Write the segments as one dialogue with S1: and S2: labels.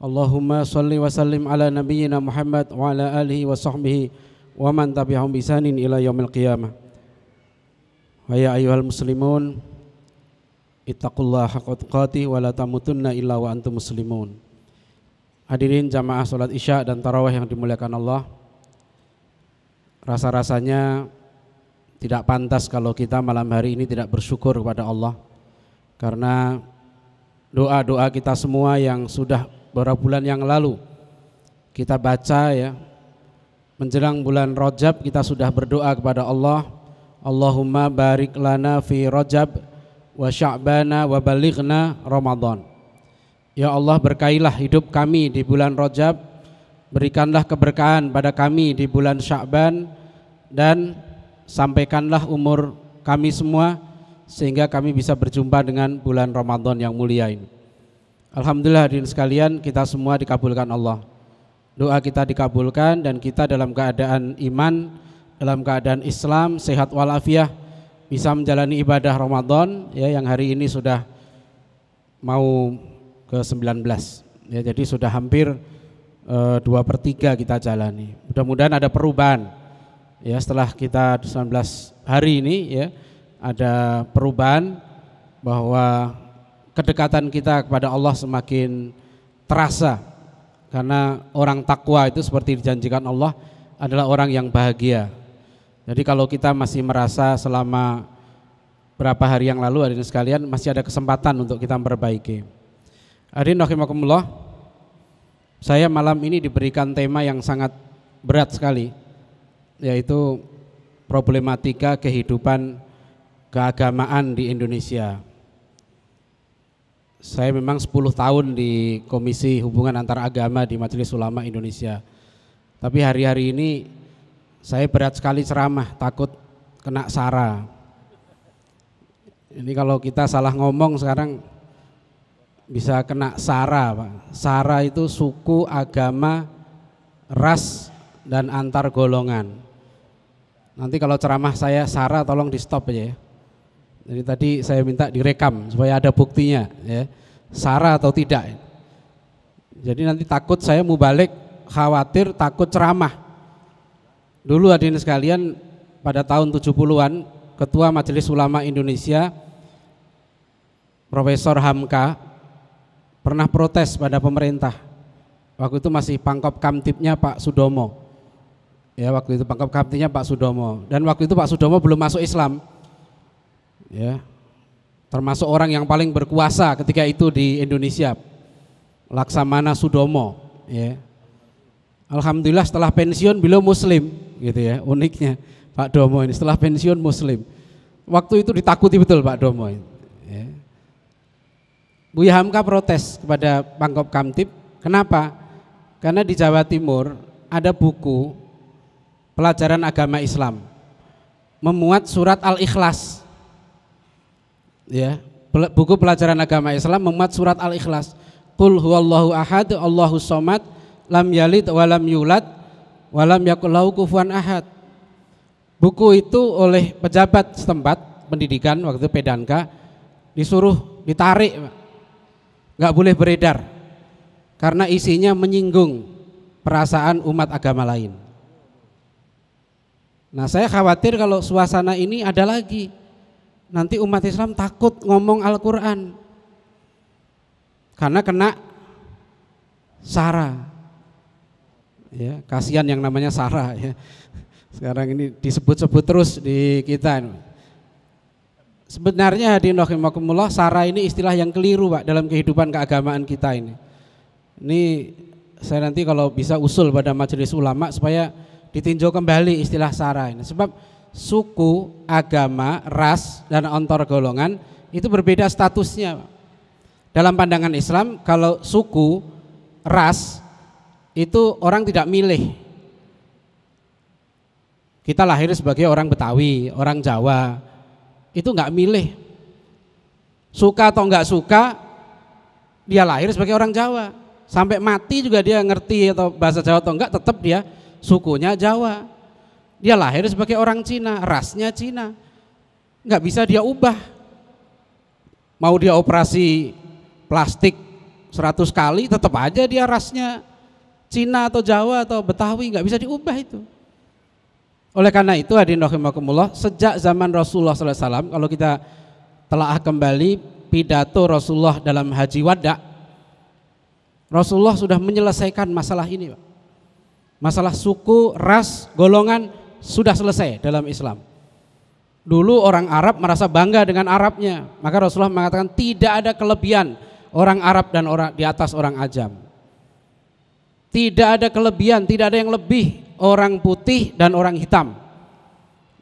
S1: Allahumma sholli wa sallim ala nabiyyina Muhammad wa ala alihi wa sahbihi wa man tabi'ahum bi ihsanin ila yaumil qiyamah. Wa ya ayyuhal muslimun ittaqullaha haqqa tuqatih wa la tamutunna illa wa antum muslimun. Hadirin jamaah salat Isya dan tarawih yang dimuliakan Allah. Rasa-rasanya tidak pantas kalau kita malam hari ini tidak bersyukur kepada Allah, karena doa-doa kita semua yang sudah beberapa bulan yang lalu kita baca ya, menjelang bulan Rajab kita sudah berdoa kepada Allah, Allahumma barik lana fi Rajab wa Sya'bana wa balighna Ramadan. Ya Allah, berkailah hidup kami di bulan Rajab, berikanlah keberkahan pada kami di bulan Sya'ban, dan sampaikanlah umur kami semua sehingga kami bisa berjumpa dengan bulan Ramadan yang mulia ini. Alhamdulillah hadirin sekalian, kita semua dikabulkan Allah. Doa kita dikabulkan dan kita dalam keadaan iman, dalam keadaan Islam, sehat walafiat, bisa menjalani ibadah Ramadan ya, yang hari ini sudah mau ke-19 ya, jadi sudah hampir 2/3 kita jalani. Mudah-mudahan ada perubahan ya, setelah kita 19 hari ini ya, ada perubahan bahwa kedekatan kita kepada Allah semakin terasa, karena orang takwa itu seperti dijanjikan Allah adalah orang yang bahagia. Jadi kalau kita masih merasa selama berapa hari yang lalu, hadirin sekalian, masih ada kesempatan untuk kita memperbaiki. Hadirin rahimakumullah, saya malam ini diberikan tema yang sangat berat sekali, yaitu problematika kehidupan keagamaan di Indonesia. Saya memang 10 tahun di Komisi Hubungan Antar Agama di Majelis Ulama Indonesia. Tapi hari-hari ini saya berat sekali ceramah, takut kena SARA. Ini kalau kita salah ngomong sekarang bisa kena SARA, Pak. SARA itu suku, agama, ras, dan antar golongan. Nanti kalau ceramah saya SARA tolong di stop aja ya. Jadi tadi saya minta direkam supaya ada buktinya ya, SARA atau tidak. Jadi nanti takut saya mubalik, khawatir takut ceramah. Dulu hadirin sekalian, pada tahun 70-an Ketua Majelis Ulama Indonesia Profesor Hamka pernah protes pada pemerintah. Waktu itu masih Pangkop Kamtibnya Pak Sudomo. Ya, waktu itu Pangkop Kamtibnya Pak Sudomo, dan waktu itu Pak Sudomo belum masuk Islam. Ya, termasuk orang yang paling berkuasa ketika itu di Indonesia, Laksamana Sudomo ya. Alhamdulillah setelah pensiun beliau muslim gitu ya, uniknya Pak Domo ini setelah pensiun muslim. Waktu itu ditakuti betul Pak Domo ini ya. Buya Hamka protes kepada Pangkop Kamtib. Kenapa? Karena di Jawa Timur ada buku pelajaran agama Islam memuat surat Al-Ikhlas ya, buku pelajaran agama Islam memuat surat Al-Ikhlas. Qul huwallahu ahad, Allahus somad, lam yalid walam yulad, walam yakul lahu kufuwan ahad. Buku itu oleh pejabat setempat pendidikan waktu itu Pedanka disuruh ditarik, nggak boleh beredar karena isinya menyinggung perasaan umat agama lain. Nah, saya khawatir kalau suasana ini ada lagi. Nanti umat Islam takut ngomong Al-Quran karena kena SARA ya, kasihan yang namanya SARA ya. Sekarang ini disebut-sebut terus di kita. Sebenarnya hadirin rahimakumullah, SARA ini istilah yang keliru Pak dalam kehidupan keagamaan kita ini. Ini saya nanti kalau bisa usul pada majelis ulama supaya ditinjau kembali istilah SARA ini, sebab suku, agama, ras, dan antar golongan itu berbeda statusnya. Dalam pandangan Islam, kalau suku, ras itu orang tidak milih. Kita lahir sebagai orang Betawi, orang Jawa, itu nggak milih. Suka atau nggak suka, dia lahir sebagai orang Jawa. Sampai mati juga dia ngerti atau bahasa Jawa atau enggak, tetap dia sukunya Jawa. Dia lahir sebagai orang Cina, rasnya Cina, nggak bisa dia ubah. Mau dia operasi plastik 100 kali tetap aja dia rasnya Cina atau Jawa atau Betawi, nggak bisa diubah itu. Oleh karena itu hadirin rahimakumullah, sejak zaman Rasulullah SAW, kalau kita telah kembali pidato Rasulullah dalam Haji Wada, Rasulullah sudah menyelesaikan masalah ini, Pak. Masalah suku, ras, golongan sudah selesai dalam Islam. Dulu orang Arab merasa bangga dengan Arabnya, maka Rasulullah mengatakan tidak ada kelebihan orang Arab dan orang di atas orang Ajam. Tidak ada kelebihan, tidak ada yang lebih orang putih dan orang hitam.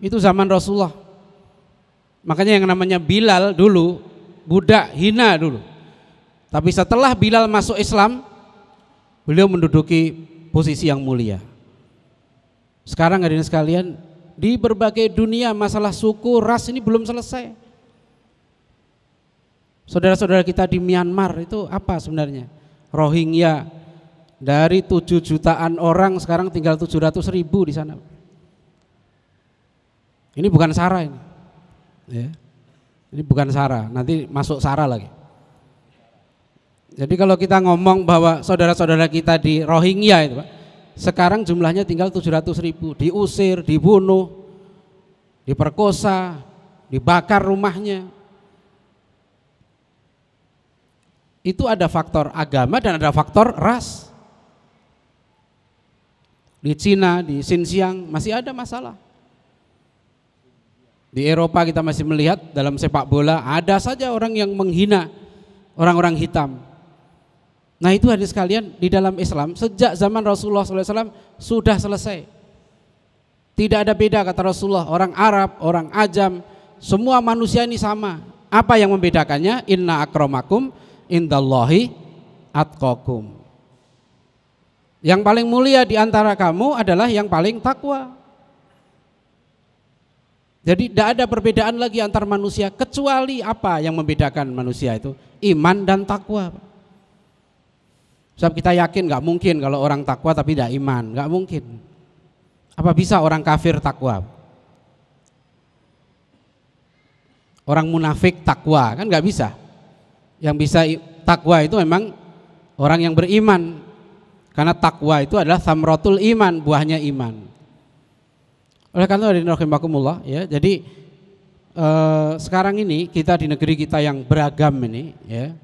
S1: Itu zaman Rasulullah. Makanya yang namanya Bilal dulu budak hina dulu. Tapi setelah Bilal masuk Islam, beliau menduduki posisi yang mulia. Sekarang hadirin sekalian, di berbagai dunia masalah suku, ras ini belum selesai. Saudara-saudara kita di Myanmar itu apa sebenarnya? Rohingya, dari 7 jutaan orang sekarang tinggal 700.000 di sana. Ini bukan SARA ini. Ya. Ini bukan SARA, nanti masuk SARA lagi. Jadi kalau kita ngomong bahwa saudara-saudara kita di Rohingya itu, Pak, sekarang jumlahnya tinggal 700.000, diusir, dibunuh, diperkosa, dibakar rumahnya. Itu ada faktor agama dan ada faktor ras. Di Cina, di Xinjiang masih ada masalah. Di Eropa kita masih melihat dalam sepak bola ada saja orang yang menghina orang-orang hitam. Nah itu hadirin sekalian, di dalam Islam sejak zaman Rasulullah SAW sudah selesai. Tidak ada beda kata Rasulullah, orang Arab, orang Ajam, semua manusia ini sama. Apa yang membedakannya? Inna akramakum indallahi atqakum. Yang paling mulia di antara kamu adalah yang paling takwa. Jadi tidak ada perbedaan lagi antar manusia, kecuali apa yang membedakan manusia itu? Iman dan takwa. Sebab kita yakin nggak mungkin kalau orang takwa tapi tidak iman, nggak mungkin. Apa bisa orang kafir takwa? Orang munafik takwa kan nggak bisa. Yang bisa takwa itu memang orang yang beriman. Karena takwa itu adalah samratul iman, buahnya iman. Oleh karena itu rahimakumullah ya, jadi sekarang ini kita di negeri kita yang beragam ini ya,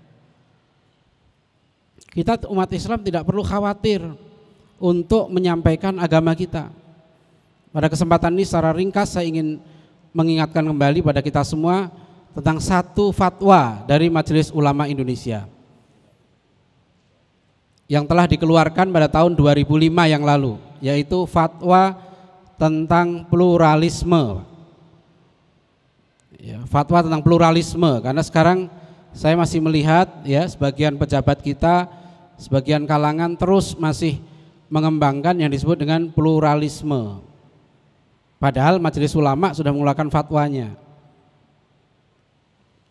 S1: kita umat Islam tidak perlu khawatir untuk menyampaikan agama kita. Pada kesempatan ini secara ringkas saya ingin mengingatkan kembali pada kita semua tentang satu fatwa dari Majelis Ulama Indonesia yang telah dikeluarkan pada tahun 2005 yang lalu, yaitu fatwa tentang pluralisme. Ya, fatwa tentang pluralisme, karena sekarang saya masih melihat ya sebagian pejabat kita, sebagian kalangan terus masih mengembangkan yang disebut dengan pluralisme. Padahal Majelis Ulama sudah mengeluarkan fatwanya.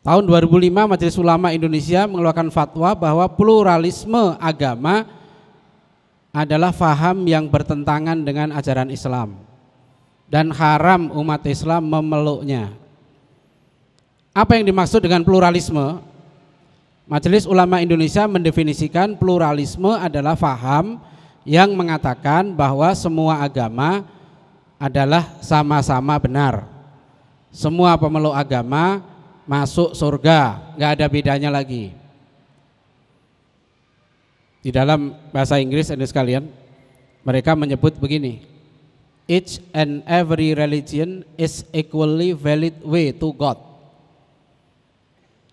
S1: Tahun 2005 Majelis Ulama Indonesia mengeluarkan fatwa bahwa pluralisme agama adalah faham yang bertentangan dengan ajaran Islam dan haram umat Islam memeluknya. Apa yang dimaksud dengan pluralisme? Majelis Ulama Indonesia mendefinisikan pluralisme adalah faham yang mengatakan bahwa semua agama adalah sama-sama benar. Semua pemeluk agama masuk surga, nggak ada bedanya lagi. Di dalam bahasa Inggris ada sekalian, mereka menyebut begini: each and every religion is equally valid way to God.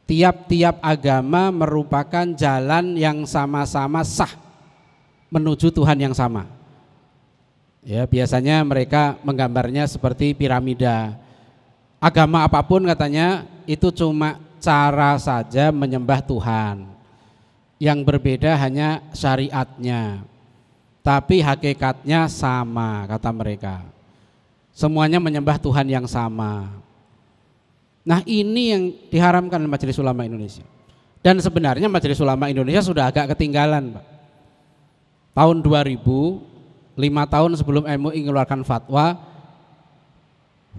S1: Tiap-tiap agama merupakan jalan yang sama-sama sah menuju Tuhan yang sama. Ya, biasanya mereka menggambarnya seperti piramida. Agama apapun katanya itu cuma cara saja menyembah Tuhan. Yang berbeda hanya syariatnya. Tapi hakikatnya sama kata mereka. Semuanya menyembah Tuhan yang sama. Nah ini yang diharamkan oleh Majelis Ulama Indonesia. Dan sebenarnya Majelis Ulama Indonesia sudah agak ketinggalan, Pak. Tahun 2000, 5 tahun sebelum MUI mengeluarkan fatwa,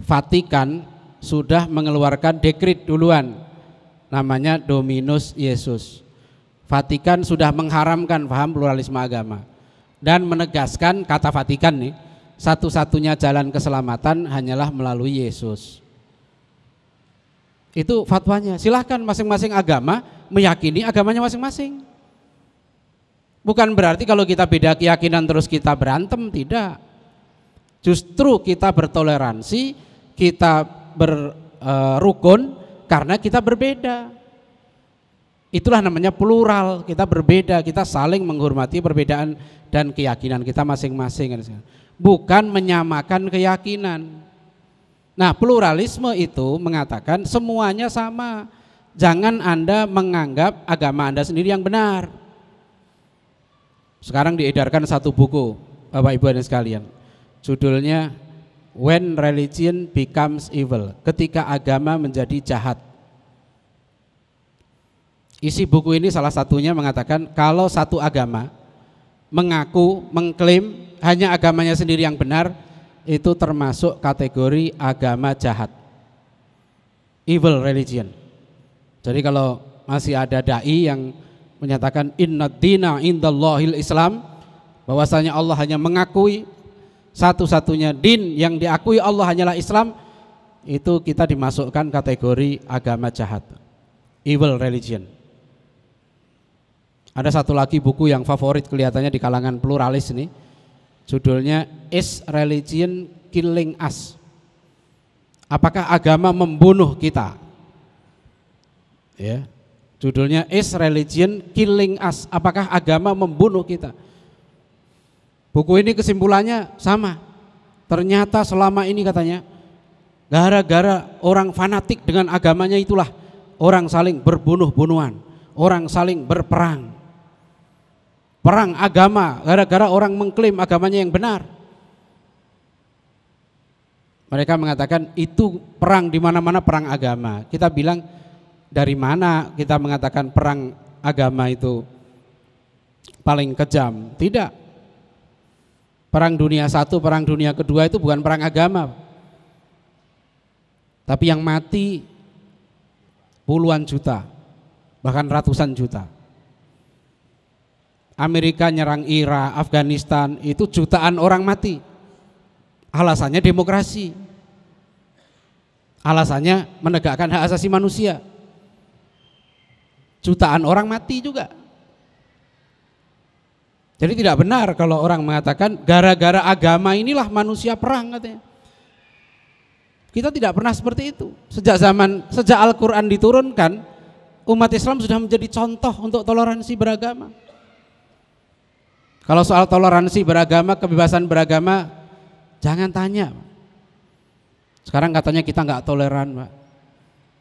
S1: Vatikan sudah mengeluarkan dekrit duluan, namanya Dominus Iesus. Vatikan sudah mengharamkan paham pluralisme agama dan menegaskan, kata Vatikan nih, satu-satunya jalan keselamatan hanyalah melalui Yesus. Itu fatwanya. Silahkan masing-masing agama meyakini agamanya masing-masing. Bukan berarti kalau kita beda keyakinan terus kita berantem, tidak. Justru kita bertoleransi, kita berrukun karena kita berbeda. Itulah namanya plural, kita berbeda, kita saling menghormati perbedaan dan keyakinan kita masing-masing. Bukan menyamakan keyakinan. Nah, pluralisme itu mengatakan semuanya sama. Jangan Anda menganggap agama Anda sendiri yang benar. Sekarang diedarkan satu buku, Bapak Ibu dan sekalian. Judulnya When Religion Becomes Evil, ketika agama menjadi jahat. Isi buku ini salah satunya mengatakan kalau satu agama mengaku, mengklaim hanya agamanya sendiri yang benar, itu termasuk kategori agama jahat, evil religion. Jadi kalau masih ada dai yang menyatakan innad dina indallahil Islam, bahwasanya Allah hanya mengakui satu-satunya din yang diakui Allah hanyalah Islam, itu kita dimasukkan kategori agama jahat, evil religion. Ada satu lagi buku yang favorit kelihatannya di kalangan pluralis ini, judulnya Is Religion Killing Us? Apakah agama membunuh kita? Ya. Judulnya Is Religion Killing Us? Apakah agama membunuh kita? Buku ini kesimpulannya sama. Ternyata selama ini katanya gara-gara orang fanatik dengan agamanya itulah orang saling berbunuh-bunuhan, orang saling berperang. Perang agama gara-gara orang mengklaim agamanya yang benar. Mereka mengatakan itu perang di mana-mana perang agama. Kita bilang dari mana kita mengatakan perang agama itu paling kejam? Tidak. Perang dunia satu, perang dunia kedua itu bukan perang agama. Tapi yang mati puluhan juta, bahkan ratusan juta. Amerika nyerang Irak, Afghanistan, itu jutaan orang mati. Alasannya demokrasi. Alasannya menegakkan hak asasi manusia. Jutaan orang mati juga. Jadi tidak benar kalau orang mengatakan gara-gara agama inilah manusia perang katanya. Kita tidak pernah seperti itu. Sejak Al-Quran diturunkan, umat Islam sudah menjadi contoh untuk toleransi beragama. Kalau soal toleransi beragama, kebebasan beragama, jangan tanya. Sekarang katanya kita nggak toleran, Pak.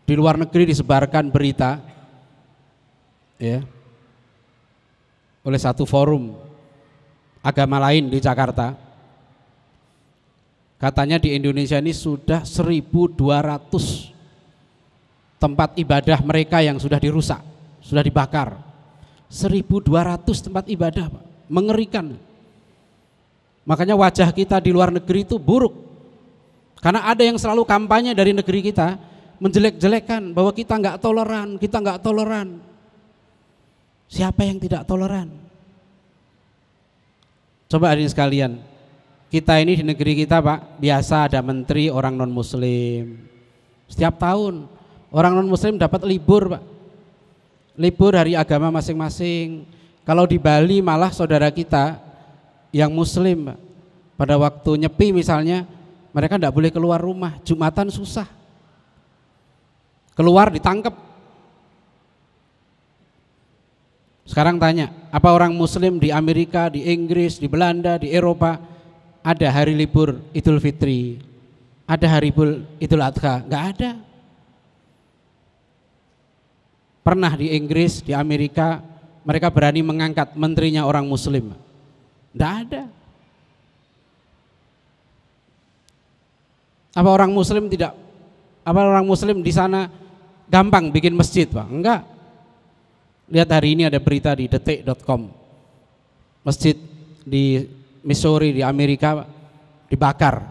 S1: Di luar negeri disebarkan berita, ya, oleh satu forum agama lain di Jakarta. Katanya di Indonesia ini sudah 1.200 tempat ibadah mereka yang sudah dirusak, sudah dibakar. 1.200 tempat ibadah, Pak. Mengerikan. Makanya wajah kita di luar negeri itu buruk. Karena ada yang selalu kampanye dari negeri kita menjelek-jelekan bahwa kita nggak toleran, kita nggak toleran. Siapa yang tidak toleran? Coba hadirin sekalian, kita ini di negeri kita, Pak, biasa ada menteri orang non muslim. Setiap tahun orang non muslim dapat libur, Pak. Libur hari agama masing-masing. Kalau di Bali malah saudara kita yang muslim, Pak, pada waktu nyepi misalnya, mereka tidak boleh keluar rumah, Jumatan susah. Keluar ditangkap. Sekarang tanya, apa orang muslim di Amerika, di Inggris, di Belanda, di Eropa ada hari libur Idul Fitri, ada hari Idul Adha? Enggak ada. Pernah di Inggris, di Amerika, mereka berani mengangkat menterinya orang muslim? Enggak ada. Apa orang muslim di sana gampang bikin masjid, Pak? Enggak. Lihat hari ini ada berita di detik.com. Masjid di Missouri di Amerika dibakar.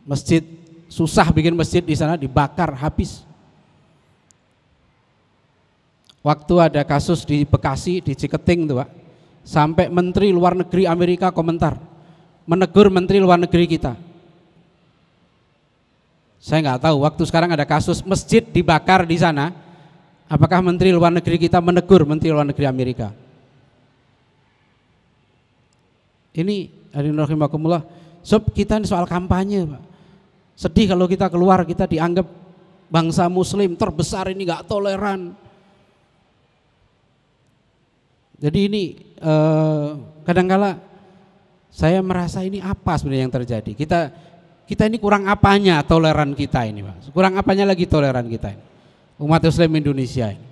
S1: Masjid, susah bikin masjid di sana, dibakar habis. Waktu ada kasus di Bekasi, di Ciketing tuh Pak, sampai Menteri Luar Negeri Amerika komentar, menegur Menteri Luar Negeri kita. Saya nggak tahu, waktu sekarang ada kasus masjid dibakar di sana, apakah Menteri Luar Negeri kita menegur Menteri Luar Negeri Amerika? Ini hadirin rahimakumullah, sob kita ini soal kampanye Pak. Sedih kalau kita keluar, kita dianggap bangsa muslim terbesar ini nggak toleran. Jadi ini kadangkala saya merasa ini apa sebenarnya yang terjadi. Kita ini kurang apanya toleran kita ini Pak. Kurang apanya lagi toleran kita ini, umat Muslim Indonesia ini.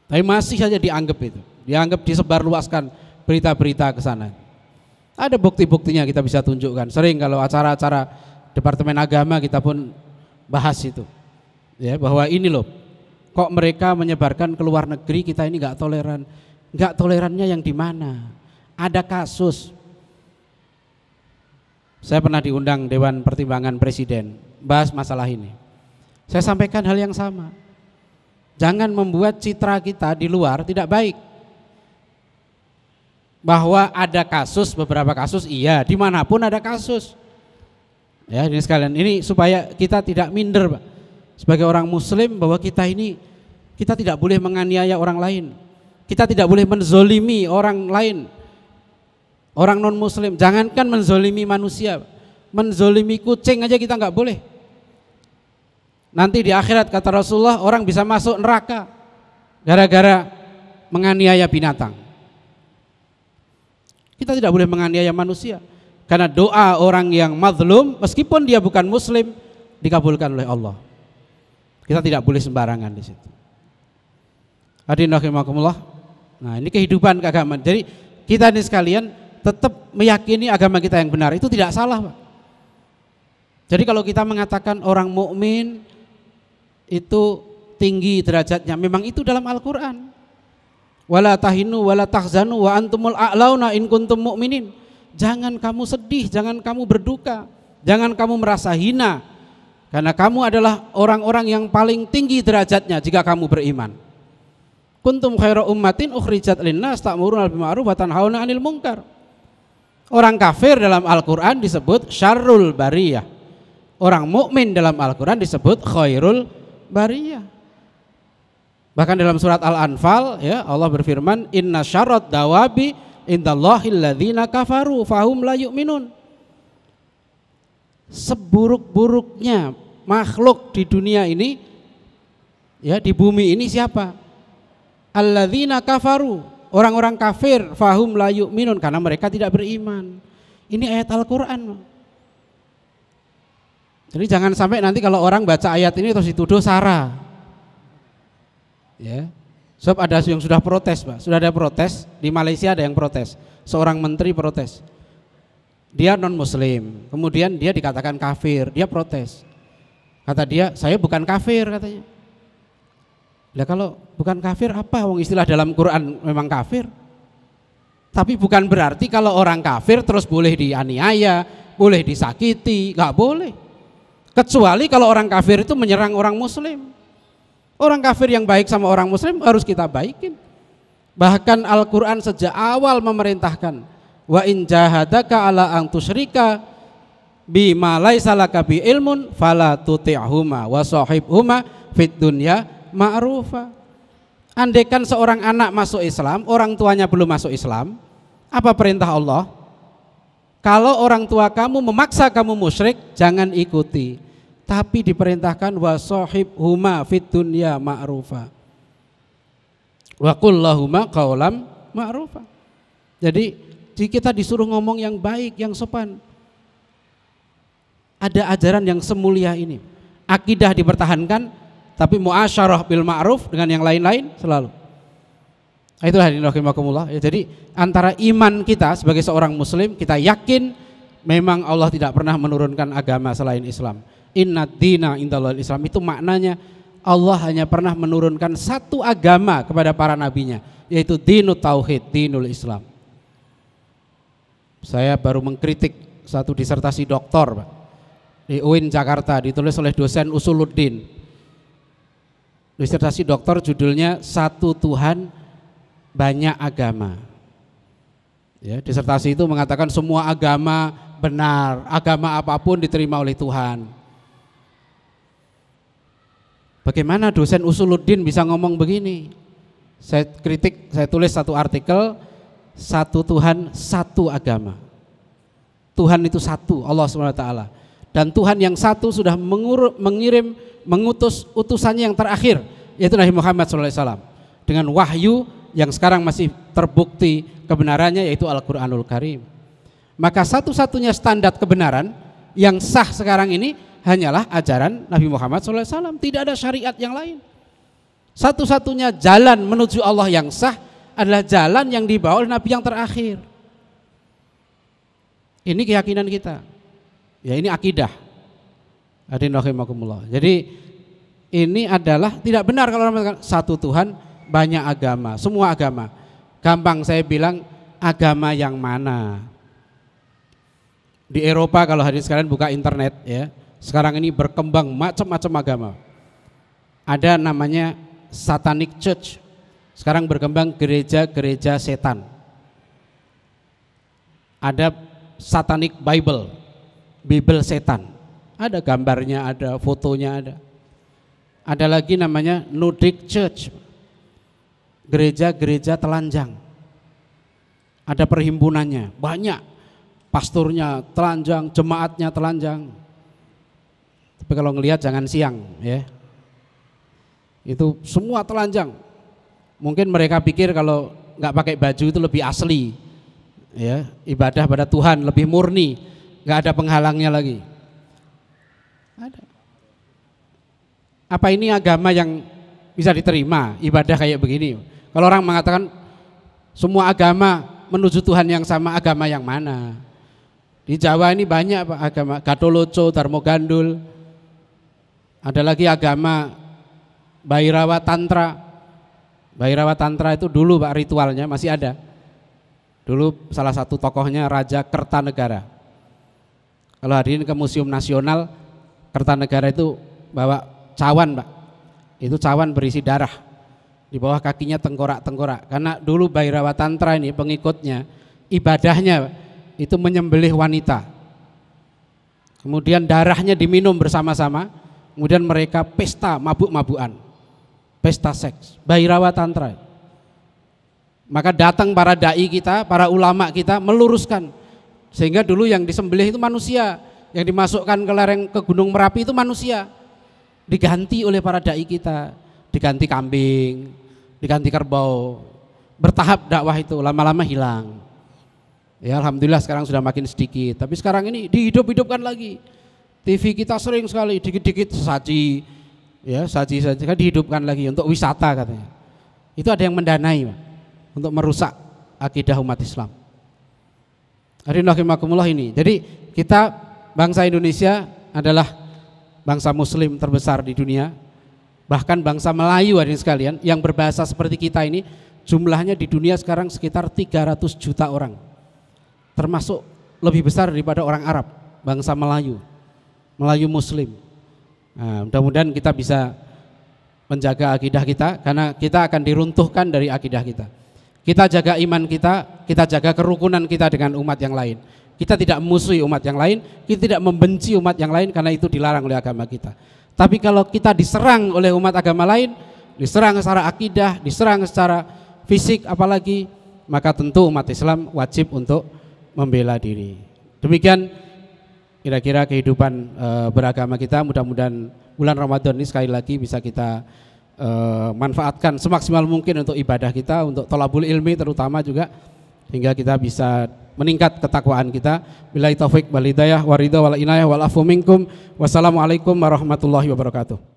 S1: Tapi masih saja dianggap itu, dianggap disebarluaskan berita-berita ke sana. Ada bukti-buktinya kita bisa tunjukkan. Sering kalau acara-acara Departemen Agama kita pun bahas itu, ya, bahwa ini loh, kok mereka menyebarkan ke luar negeri, kita ini nggak toleran. Nggak tolerannya yang di mana? Ada kasus. Saya pernah diundang Dewan Pertimbangan Presiden bahas masalah ini. Saya sampaikan hal yang sama. Jangan membuat citra kita di luar tidak baik. Bahwa ada kasus, beberapa kasus, iya, dimanapun ada kasus. Ya, ini sekalian, ini supaya kita tidak minder Pak. Sebagai orang Muslim, bahwa kita ini, kita tidak boleh menganiaya orang lain. Kita tidak boleh menzolimi orang lain, orang non Muslim. Jangankan menzolimi manusia, menzolimi kucing aja kita nggak boleh. Nanti di akhirat kata Rasulullah, orang bisa masuk neraka gara-gara menganiaya binatang. Kita tidak boleh menganiaya manusia, karena doa orang yang mazlum meskipun dia bukan Muslim dikabulkan oleh Allah. Kita tidak boleh sembarangan di situ. Hadirin rahimakumullah. Nah, ini kehidupan keagamaan. Jadi kita ini sekalian tetap meyakini agama kita yang benar, itu tidak salah Pak. Jadi kalau kita mengatakan orang mukmin itu tinggi derajatnya, memang itu dalam Al-Qur'an. Wala tahinu wala tahzanu wa antumul a'launa in kuntum mu'minin. Jangan kamu sedih, jangan kamu berduka, jangan kamu merasa hina, karena kamu adalah orang-orang yang paling tinggi derajatnya jika kamu beriman. Kuntum khaira ummatin ukhrijat linnas ta'muruna bil ma'ruf wa tanhauna 'anil munkar. Orang kafir dalam Al-Qur'an disebut syarrul bariyah. Orang mukmin dalam Al-Qur'an disebut khairul bariyah. Bahkan dalam surat Al-Anfal, ya, Allah berfirman, inna syarrat dawabi indallahil ladzina kafaru fahum la yu'minun. Seburuk-buruknya makhluk di dunia ini, ya, di bumi ini siapa? Alladzina kafaru, orang-orang kafir, fahum la yu'minun, karena mereka tidak beriman. Ini ayat Al-Qur'an. Jadi jangan sampai nanti kalau orang baca ayat ini terus dituduh sara. Ya, sebab ada yang sudah protes Pak, sudah ada protes di Malaysia, ada yang protes, seorang menteri protes, dia non Muslim, kemudian dia dikatakan kafir, dia protes, kata dia saya bukan kafir katanya. Lah kalau bukan kafir apa? Wong istilah dalam Quran memang kafir, tapi bukan berarti kalau orang kafir terus boleh dianiaya, boleh disakiti, nggak boleh, kecuali kalau orang kafir itu menyerang orang Muslim. Orang kafir yang baik sama orang Muslim harus kita baikin. Bahkan Al-Quran sejak awal memerintahkan, wa in jahadaka ala ang tusyrika bima laisa laka bi ilmun fala tuti'huma wa sahibhuma fid dunya ma'rufa. Andaikan seorang anak masuk Islam, orang tuanya belum masuk Islam, apa perintah Allah? Kalau orang tua kamu memaksa kamu musyrik, jangan ikuti. Tapi diperintahkan wa sahibhuma fid dunya ma'rufa wa qul lahuma qaulam ma'rufa. Jadi kita disuruh ngomong yang baik, yang sopan. Ada ajaran yang semulia ini. Akidah dipertahankan, tapi muasyarah bil ma'ruf dengan yang lain-lain selalu. Itu hadirin rahimakumullah. Ya, jadi antara iman kita sebagai seorang muslim, kita yakin memang Allah tidak pernah menurunkan agama selain Islam. Inna dina indallahil Islam, itu maknanya Allah hanya pernah menurunkan satu agama kepada para nabinya, yaitu dinut tauhid, dinul Islam. Saya baru mengkritik satu disertasi doktor Pak, di UIN Jakarta, ditulis oleh dosen Usuluddin. disertasi doktor judulnya Satu Tuhan Banyak Agama. Ya, disertasi itu mengatakan semua agama benar, agama apapun diterima oleh Tuhan. Bagaimana dosen Usuluddin bisa ngomong begini? Saya kritik, saya tulis satu artikel, satu Tuhan, satu agama. Tuhan itu satu, Allah SWT. Dan Tuhan yang satu sudah mengutus utusannya yang terakhir, yaitu Nabi Muhammad SAW. Dengan wahyu yang sekarang masih terbukti kebenarannya, yaitu Al-Quranul Karim. Maka satu-satunya standar kebenaran yang sah sekarang ini hanyalah ajaran Nabi Muhammad SAW. Tidak ada syariat yang lain. Satu-satunya jalan menuju Allah yang sah adalah jalan yang dibawa oleh Nabi yang terakhir. Ini keyakinan kita. Ya, ini akidah. Hadirin rahimakumullah. Jadi ini adalah tidak benar kalau orang mengatakan satu Tuhan banyak agama, semua agama. Gampang saya bilang, agama yang mana? Di Eropa kalau hadirin sekalian buka internet ya, sekarang ini berkembang macam-macam agama. Ada namanya Satanic Church. Sekarang berkembang gereja-gereja setan. Ada Satanic Bible, Bible setan. Ada gambarnya, ada fotonya ada. Ada lagi namanya Nordic Church, gereja-gereja telanjang. Ada perhimpunannya, banyak. Pasturnya telanjang, jemaatnya telanjang. Tapi kalau ngelihat jangan siang ya. Itu semua telanjang. Mungkin mereka pikir kalau nggak pakai baju itu lebih asli. Ya, ibadah pada Tuhan lebih murni, nggak ada penghalangnya lagi. Ada. Apa ini agama yang bisa diterima ibadah kayak begini? Kalau orang mengatakan semua agama menuju Tuhan yang sama, agama yang mana? Di Jawa ini banyak Pak agama, Gatholoco, Dharma Gandul. Ada lagi agama Bhairawa Tantra. Bhairawa Tantra itu dulu Pak ritualnya masih ada. Dulu salah satu tokohnya Raja Kertanegara. Kalau hadirin ke Museum Nasional Kertanegara itu bawa cawan Pak. Itu cawan berisi darah. Di bawah kakinya tengkorak-tengkorak. Karena dulu Bhairawa Tantra ini pengikutnya ibadahnya itu menyembelih wanita. Kemudian darahnya diminum bersama-sama. Kemudian mereka pesta mabuk-mabukan. Pesta seks. Bhairawa Tantra. Maka datang para dai kita, para ulama kita meluruskan. Sehingga dulu yang disembelih itu manusia, yang dimasukkan ke lereng ke Gunung Merapi itu manusia. Diganti oleh para dai kita, diganti kambing, diganti kerbau. Bertahap dakwah itu, lama-lama hilang. Ya alhamdulillah sekarang sudah makin sedikit. Tapi sekarang ini dihidup-hidupkan lagi. TV kita sering sekali dikit-dikit saji, ya saji-saji kan dihidupkan lagi untuk wisata katanya. Itu ada yang mendanai Pak, untuk merusak akidah umat Islam. Hadirin rahimakumullah ini. Jadi kita bangsa Indonesia adalah bangsa Muslim terbesar di dunia. Bahkan bangsa Melayu hadirin sekalian yang berbahasa seperti kita ini jumlahnya di dunia sekarang sekitar 300 juta orang. Termasuk lebih besar daripada orang Arab, bangsa Melayu. Melayu Muslim. Nah, mudah-mudahan kita bisa menjaga akidah kita karena kita akan diruntuhkan dari akidah kita. Kita jaga iman kita, kita jaga kerukunan kita dengan umat yang lain. Kita tidak memusuhi umat yang lain, kita tidak membenci umat yang lain karena itu dilarang oleh agama kita. Tapi kalau kita diserang oleh umat agama lain, diserang secara akidah, diserang secara fisik apalagi, maka tentu umat Islam wajib untuk membela diri. Demikian kira-kira kehidupan beragama kita. Mudah-mudahan bulan Ramadan ini sekali lagi bisa kita manfaatkan semaksimal mungkin untuk ibadah kita, untuk thalabul ilmi terutama juga, hingga kita bisa meningkat ketakwaan kita. Billahi taufik wal hidayah wa ridha wal inayah wal afu minkum. Wassalamualaikum warahmatullahi wabarakatuh.